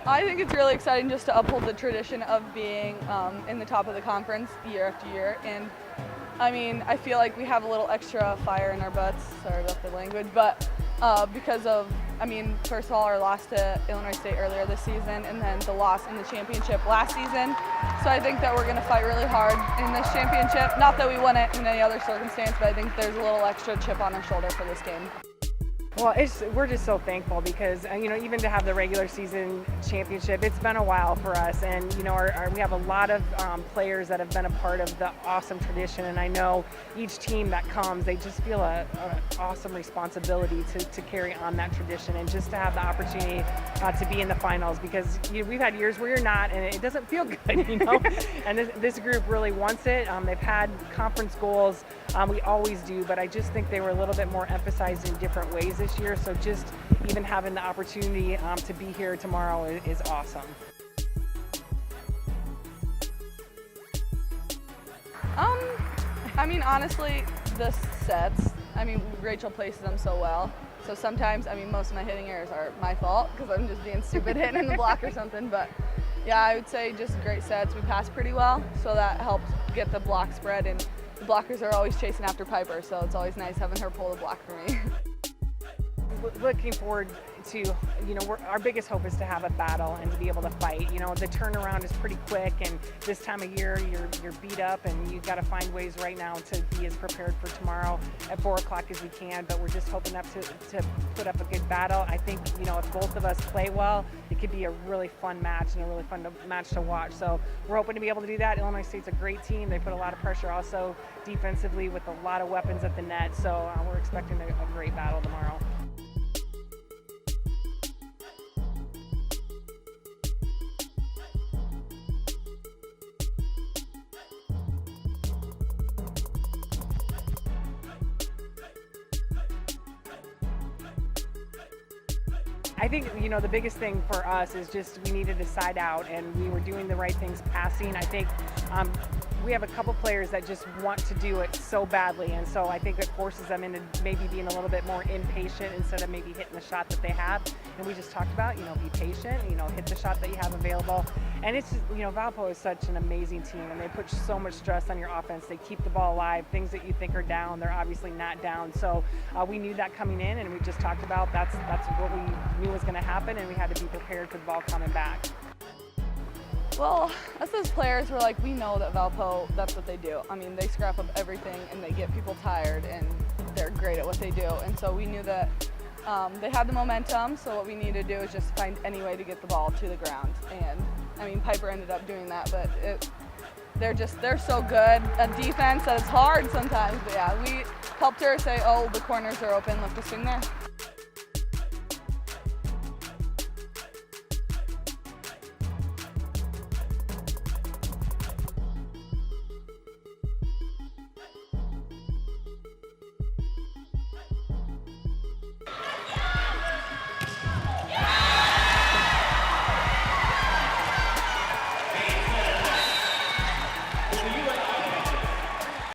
I think it's really exciting just to uphold the tradition of being in the top of the conference year after year. And I mean, I feel like we have a little extra fire in our butts, sorry about the language, but because of, I mean, first of all, our loss to Illinois State earlier this season, and then the loss in the championship last season. So I think that we're going to fight really hard in this championship. Not that we won it in any other circumstance, but I think there's a little extra chip on our shoulder for this game. Well, we're just so thankful because, even to have the regular season championship, it's been a while for us. And, we have a lot of players that have been a part of the awesome tradition. And I know each team that comes, they just feel an awesome responsibility to carry on that tradition and just to have the opportunity to be in the finals, because we've had years where you're not and it doesn't feel good, And this group really wants it. They've had conference goals. We always do, but I just think they were a little bit more emphasized in different ways this year. So just even having the opportunity to be here tomorrow is awesome. I mean, honestly, the sets, Rachel places them so well. So sometimes, most of my hitting errors are my fault because I'm just being stupid hitting in the block or something. But yeah, I would say just great sets. We pass pretty well, so that helps get the block spread. And the blockers are always chasing after Piper, so it's always nice having her pull the block for me. Looking forward to, our biggest hope is to have a battle and to be able to fight. The turnaround is pretty quick, and this time of year you're beat up, and you've got to find ways right now to be as prepared for tomorrow at 4 o'clock as we can. But we're just hoping up to put up a good battle. I think, if both of us play well, it could be a really fun match and a really fun match to watch. So we're hoping to be able to do that. Illinois State's a great team. They put a lot of pressure also defensively with a lot of weapons at the net. So we're expecting a great battle tomorrow. I think, the biggest thing for us is just we needed to side out, and we were doing the right things passing. I think we have a couple players that just want to do it so badly, and so I think it forces them into maybe being a little bit more impatient instead of maybe hitting the shot that they have. And we just talked about, be patient, hit the shot that you have available. And it's just, Valpo is such an amazing team, and they put so much stress on your offense. They keep the ball alive. Things that you think are down, they're obviously not down. So we knew that coming in, and we just talked about that's what we knew was going to happen, and we had to be prepared for the ball coming back. Well, us as players, we're like, we know that Valpo, that's what they do. They scrap up everything and they get people tired, and they're great at what they do. And so we knew that they had the momentum, so what we needed to do is just find any way to get the ball to the ground. And Piper ended up doing that, but they're so good at defense that it's hard sometimes. But yeah, we helped her say, oh, the corners are open, look to swing there.